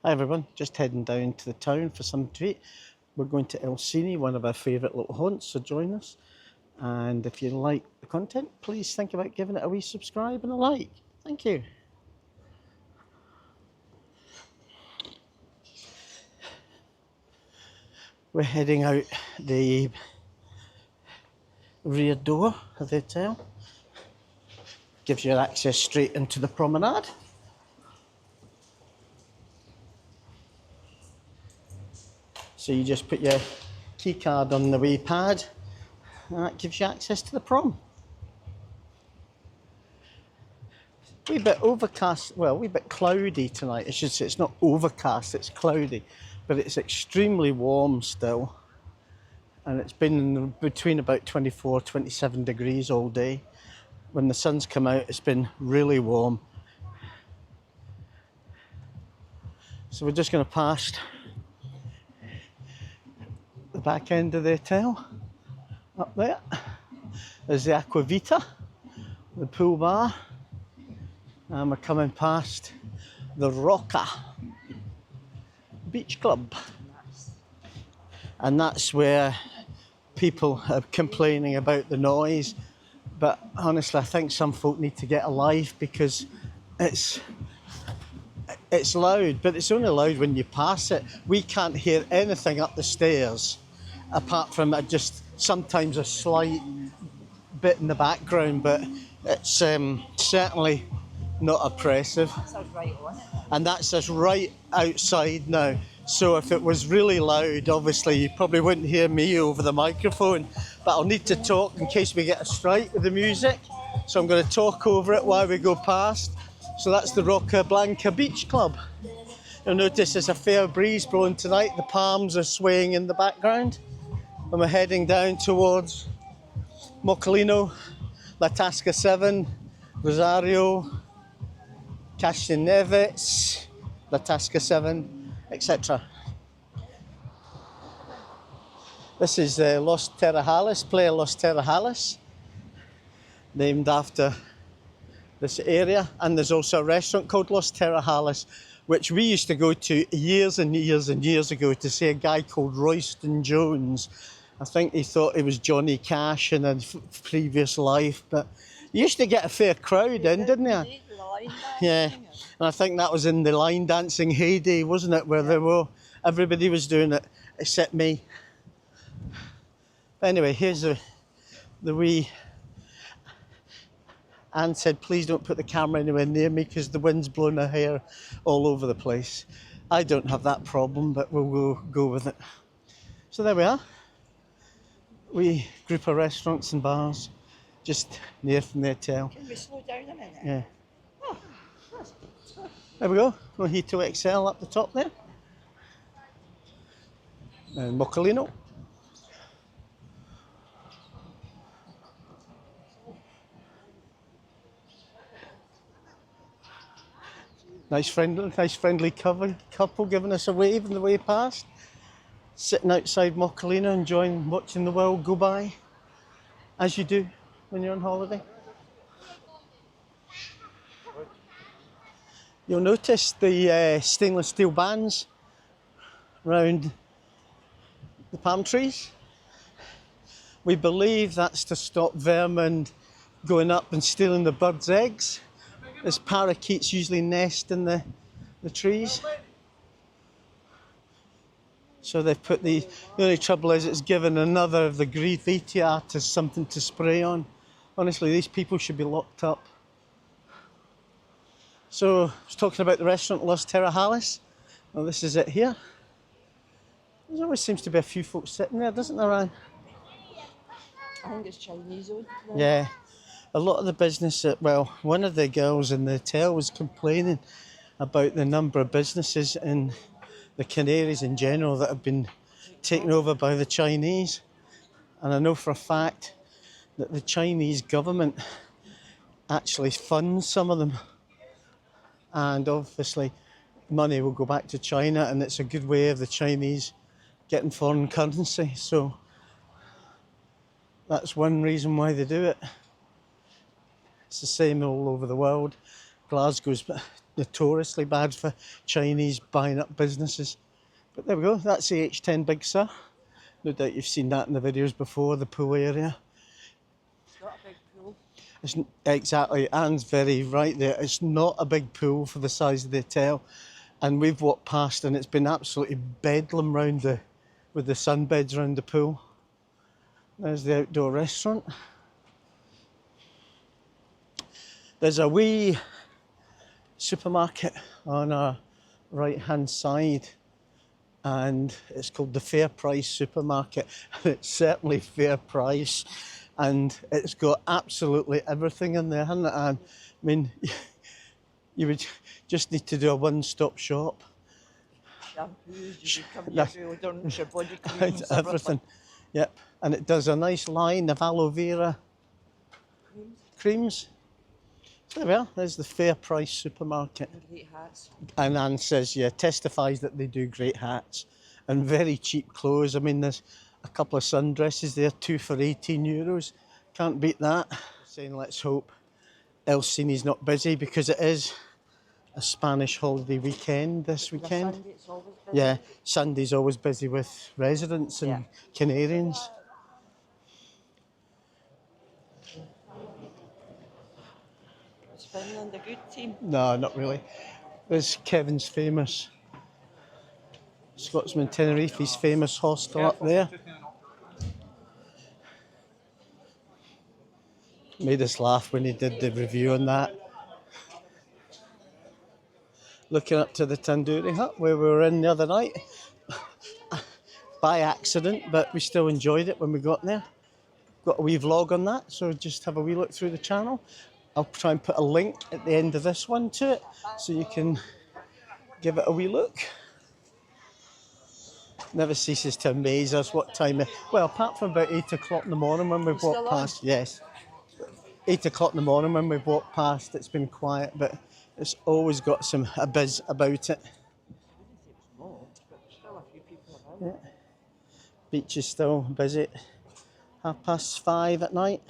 Hi everyone, just heading down to the town for some treat. We're going to El Cine, one of our favourite little haunts, so join us. And if you like the content, please think about giving it a wee subscribe and a like. Thank you. We're heading out the rear door of the hotel. Gives you access straight into the promenade. So you just put your key card on the wee pad and that gives you access to the prom. A wee bit overcast, well, a wee bit cloudy tonight. I should say it's not overcast, it's cloudy, but it's extremely warm still. And it's been between about 24, 27 degrees all day. When the sun's come out, it's been really warm. So we're just going to pass the back end of the hotel. Up there is the Aquavita, the pool bar. And we're coming past the Roca Beach Club. And that's where people are complaining about the noise. But honestly, I think some folk need to get a life because it's loud, but it's only loud when you pass it. We can't hear anything up the stairs apart from just sometimes a slight bit in the background, but it's certainly not oppressive. And that's us right outside now. So if it was really loud, obviously you probably wouldn't hear me over the microphone, but I'll need to talk in case we get a strike with the music. So I'm going to talk over it while we go past. So that's the Roca Blanca Beach Club. You'll notice there's a fair breeze blowing tonight. The palms are swaying in the background. And we're heading down towards Mocolino, La Tasca 7, Rosario, Castelneves, La Tasca 7, etc. This is Los Terrajales, Playa Los Terrajales, named after this area. And there's also a restaurant called Los Terrajales, which we used to go to years and years and years ago to see a guy called Royston Jones. I think he thought he was Johnny Cash in a previous life, but you used to get a fair crowd in, didn't you? Yeah, and I think that was in the line dancing heyday, wasn't it? Where they were, everybody was doing it except me. But anyway, here's the wee. Anne said, please don't put the camera anywhere near me because the wind's blowing her hair all over the place. I don't have that problem, but we'll go with it. So there we are. We group of restaurants and bars just near from the hotel. Can we slow down a minute? Yeah. Oh, there we go. Mojito XL up the top there. And Mocolino. Nice friendly couple giving us a wave on the way past. Sitting outside Mocolino enjoying watching the world go by, as you do when you're on holiday. You'll notice the stainless steel bands around the palm trees. We believe that's to stop vermin going up and stealing the birds' eggs, as parakeets usually nest in the trees. So they've put the only trouble is it's given another of the graffiti artists something to spray on. Honestly, these people should be locked up. So I was talking about the restaurant Los Terrajales. Well, this is it here. There always seems to be a few folks sitting there, doesn't there, Anne? I think it's Chinese owned. Yeah. A lot of the business, well, one of the girls in the hotel was complaining about the number of businesses in the Canaries in general that have been taken over by the Chinese. And I know for a fact that the Chinese government actually funds some of them. And obviously money will go back to China, and it's a good way of the Chinese getting foreign currency. So that's one reason why they do it. It's the same all over the world. Glasgow's notoriously bad for Chinese buying up businesses. But there we go, that's the H10 Big Sur. No doubt you've seen that in the videos before, the pool area. It's not a big pool. Exactly, Anne's very right there. It's not a big pool for the size of the hotel. And we've walked past and it's been absolutely bedlam with the sunbeds around the pool. There's the outdoor restaurant. There's a wee supermarket on our right hand side, and it's called the Fair Price Supermarket. It's certainly fair price, and it's got absolutely everything in there, hasn't it, Anne? I mean, you would just need to do a one-stop shop. Shampoos, you should come here, deodorants, your body creams, It's everything. Yep, and it does a nice line of aloe vera creams. So there we are, there's the Fair Price Supermarket. Great hats. And Anne says, yeah, testifies that they do great hats and very cheap clothes. I mean, there's a couple of sundresses there, 2 for €18. Can't beat that. Saying let's hope El Cine's not busy, because it is a Spanish holiday weekend this weekend. Sunday, it's always busy. Yeah, Sunday's always busy with residents and Canarians. Is Finland a good team? No, not really. There's Kevin's famous Scotsman Tenerife's famous hostel up there. Made us laugh when he did the review on that. Looking up to the tandoori hut where we were in the other night. By accident, but we still enjoyed it when we got there. Got a wee vlog on that, so just have a wee look through the channel. I'll try and put a link at the end of this one to it, so you can give it a wee look. Never ceases to amaze us what time well, apart from about 8 o'clock in the morning when we've walked past. Yes, 8 o'clock in the morning when we've walked past, it's been quiet, but it's always got a buzz about it. Small, but there's still a few people around. Yeah. Beach is still busy. 5:30 at night.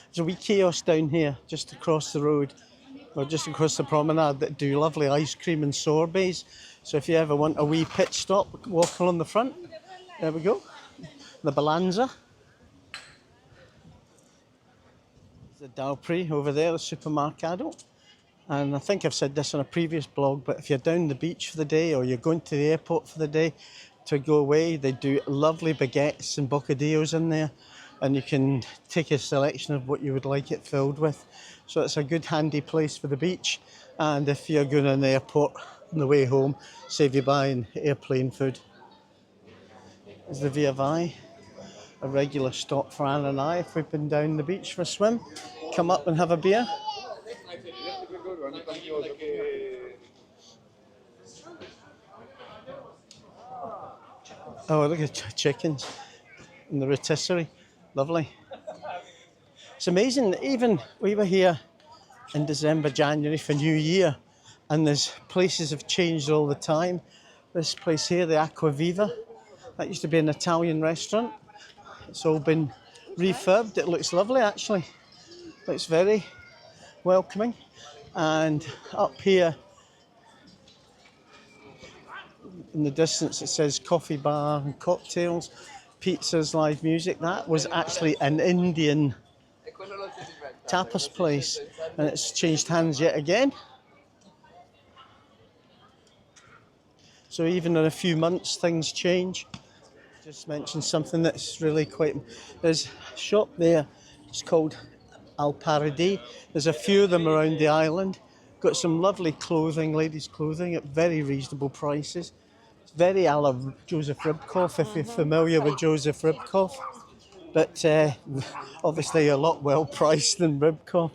There's a wee kiosk down here, just across the road, or just across the promenade, that do lovely ice cream and sorbets. So if you ever want a wee pit stop, walk along the front. There we go. The Balanza. There's the Dalprey over there, the Supermercado. And I think I've said this on a previous blog, but if you're down the beach for the day or you're going to the airport for the day to go away, they do lovely baguettes and bocadillos in there, and you can take a selection of what you would like it filled with. So it's a good handy place for the beach, and if you're going to the airport on the way home, save you buying airplane food. There's the Via Vai, a regular stop for Anne and I if we've been down the beach for a swim. Come up and have a beer. Oh, look at chickens in the rotisserie. Lovely. It's amazing. Even we were here in December, January for New Year, and there's places have changed all the time. This place here, the Aqua Viva, that used to be an Italian restaurant. It's all been refurbed. It looks lovely, actually. Looks very welcoming. And up here in the distance it says coffee bar and cocktails, pizzas, live music. That was actually an Indian tapas place, and it's changed hands yet again. So even in a few months things change. Just mentioned something that's really quite... There's a shop there, it's called Al Paradis. There's a few of them around the island. Got some lovely clothing, ladies' clothing, at very reasonable prices. It's very a la Joseph Ribkoff, if you're familiar with Joseph Ribkoff. But obviously a lot well priced than Ribkoff.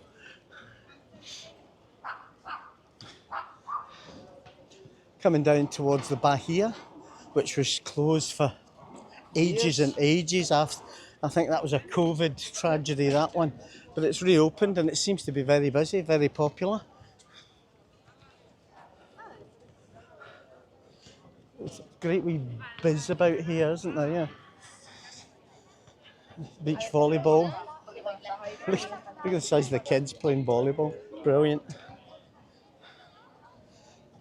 Coming down towards the Bahia, which was closed for ages and ages. I think that was a COVID tragedy, that one. But it's reopened and it seems to be very busy, very popular. It's a great wee biz about here, isn't there? Yeah. beach volleyball. Look at the size of the kids playing volleyball. Brilliant.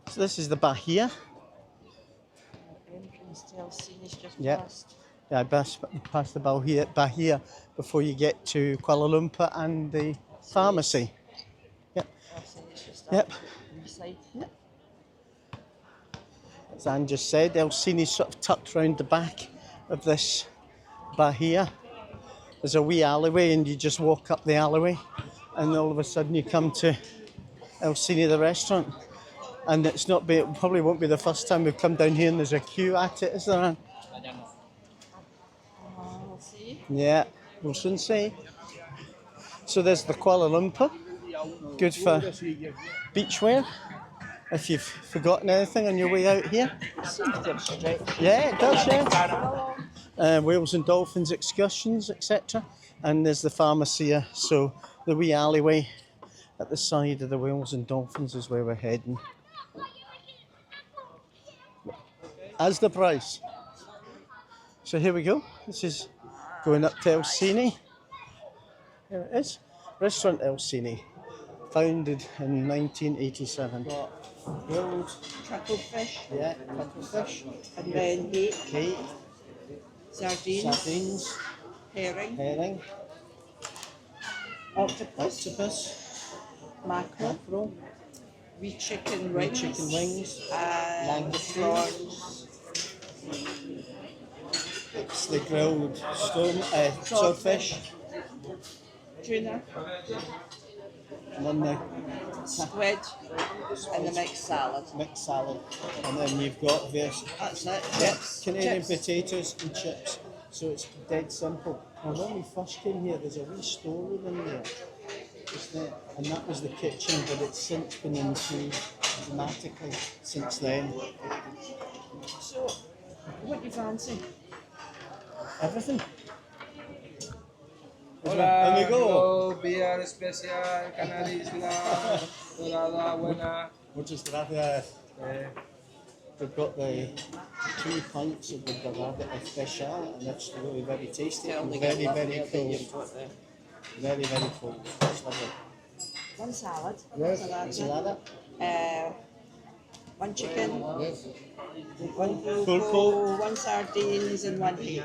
So this is the Bahia. Entrance to El Cine is just Yep. past. Yeah, past the Bahia before you get to Kuala Lumpur and the pharmacy. Yep. El Cine's just Yep. beside. As Anne just said, El Cine's sort of tucked round the back of this Bahia. There's a wee alleyway and you just walk up the alleyway and all of a sudden you come to El Cine, the restaurant. And it probably won't be the first time we've come down here and there's a queue at it, is there, Anne? We'll see. Yeah, we'll soon see. So there's the Kuala Lumpur, good for beachwear. If you've forgotten anything on your way out here. It seems to have stretched. Yeah, it does, yeah. Whales and dolphins excursions, etc. And there's the pharmacy here, so the wee alleyway at the side of the whales and dolphins is where we're heading. As the price. So here we go. This is going up to El Cine. Here it is. Restaurant El Cine. Founded in 1987. Grilled truffled fish. Yeah, truffle fish. And then hake, Cake, sardines, herring, octopus, mackerel, wee chicken wee wings, chicken wings, and prawns. It's the grilled swordfish, Tuna, and then the squid, and the mixed salad. mixed salad, and then you've got this. That's it. Yeah, Chips. Canadian Chips. potatoes and chips. So it's dead simple. And when we first came here, there's a wee storeroom in there, just there, and that was the kitchen, but it's since been improved dramatically since then. So, what do you fancy? Everything. Hola, Amigo. beer especial, canadisla, dorada, buena. Muchas gracias. We've got the 2 pints of the dorada especial, and it's really very tasty and very, very cold. Very, very cold. It's lovely. One salad. Yes, Ensalada. ensalada. One chicken. Yes. One Full coat. one sardines, and one hake.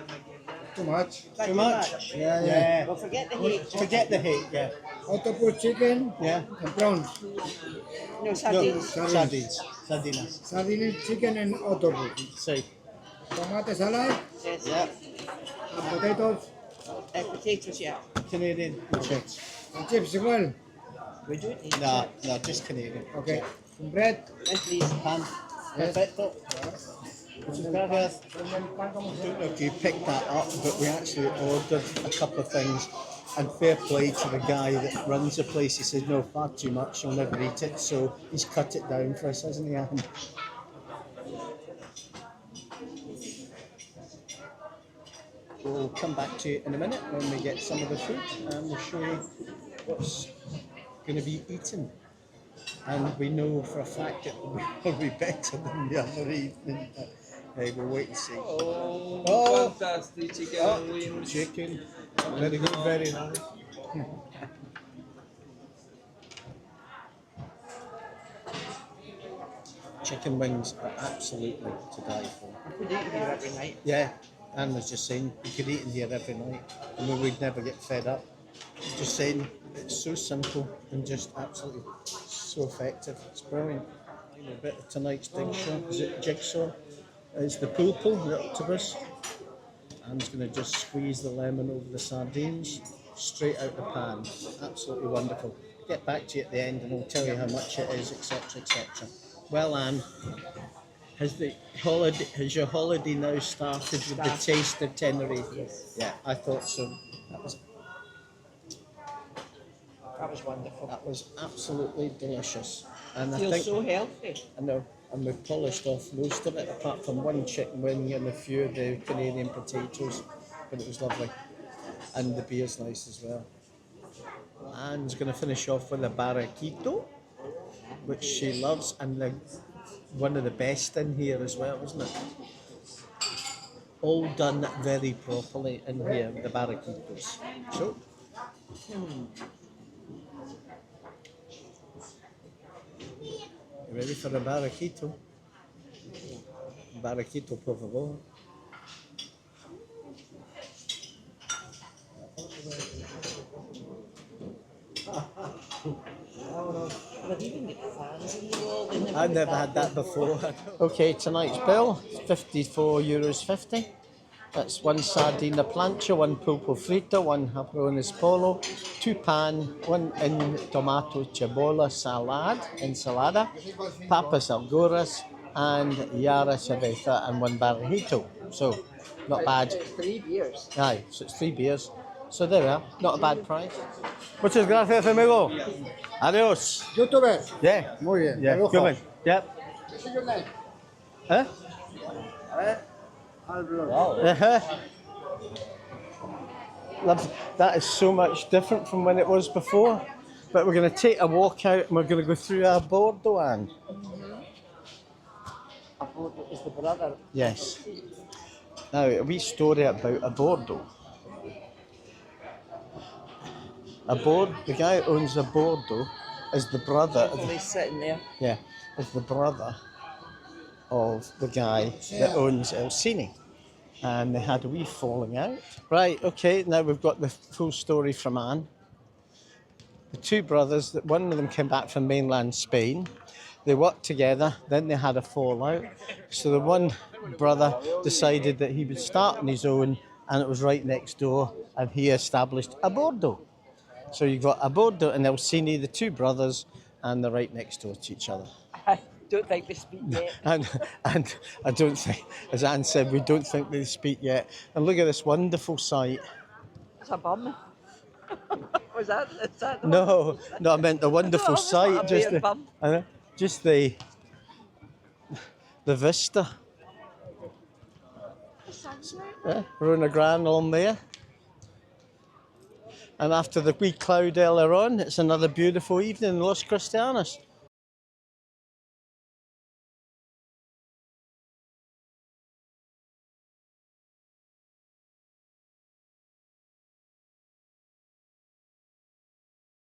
Too much. Too much? Yeah. Well, forget the hake. Forget the hate, yeah. Octopus chicken Yeah. and prawns. No, No, sardines. sardines. Sardinas. Sardines, chicken and octopus. Say. Tomato salad Yes. Yeah. and potatoes Potatoes, yeah. Canadian chips. and chips as well. We do need No, just Canadian. Okay. Some bread. Yes, please. Pan. Perfecto. Muchas gracias. I don't know if you picked that up, but we actually ordered a couple of things. And fair play to the guy that runs the place. He says, no, far too much, you'll never eat it. So he's cut it down for us, hasn't he, Adam? We'll come back to you in a minute when we get some of the food and we'll show you what's going to be eaten. And we know for a fact it will be better than the other evening. But, we'll wait and see. Oh, fantastic chicken wings. Chicken. Very good, very nice. Chicken wings are absolutely to die for. We do eat here every night. Yeah, Anne was just saying we could eat in here every night and we would never get fed up. Just saying it's so simple and just absolutely so effective. It's brilliant. A bit of tonight's jigsaw. It's the pulpo, the octopus. Anne's going to just squeeze the lemon over the sardines straight out the pan. Absolutely wonderful. Get back to you at the end and I'll tell you how much it is, etc., etc. Well, Anne, has your holiday now started with the taste of Tenerife? Yes. Yeah, I thought so. That was wonderful. That was absolutely delicious. And I Feels think so healthy. I know, and we've polished off most of it, apart from one chicken wing and a few of the Canadian potatoes, but it was lovely. And the beer's nice as well. Anne's going to finish off with a barraquito, which she loves, and one of the best in here as well, isn't it? all done very properly in here, the barraquitos. So, you ready for a barraquito? Barraquito, por favor. They've even got fans in the wall. They never I've got never had that before. Okay, tonight's bill, €54.50. That's one sardina plancha, one pulpo frito, one japones polo, two pan, one in tomato cibola ensalada, papas algoras, and yara cerveza, and one barrajito. So, not bad. 3 beers. Aye, so it's 3 beers. So there we are, not a bad price. Muchas gracias, amigo. Adios. YouTuber. Yeah. Muy bien. Yeah, de lujo. good one. Yep. What's your name? Huh? Albert. Uh-huh. Love, that is so much different from when it was before. But we're going to take a walk out and we're going to go through our Bordeaux, Anne. I thought it was the brother. Yes. Now, a wee story about a Bordeaux. The guy who owns a Bordeaux is the brother of He's sitting there. Yeah, is the brother of the guy that owns Cine. And they had a wee falling out. Right, okay, now we've got the full story from Anne. The two brothers, one of them came back from mainland Spain. They worked together, then they had a fallout. So the one brother decided that he would start on his own, and it was right next door, and he established a Bordeaux. So you've got a Bordeaux and Cine, the two brothers, and they're right next door to each other. I don't think they speak yet. And I don't think, as Anne said, we don't think they speak yet. And look at this wonderful sight. It's a bum. Is that the one? No, I meant the wonderful Oh, it's not sight. a Just bear bum. just the vista. The sunset. Yeah, Rona Gran on there. And after the wee cloud earlier on, it's another beautiful evening in Los Cristianos.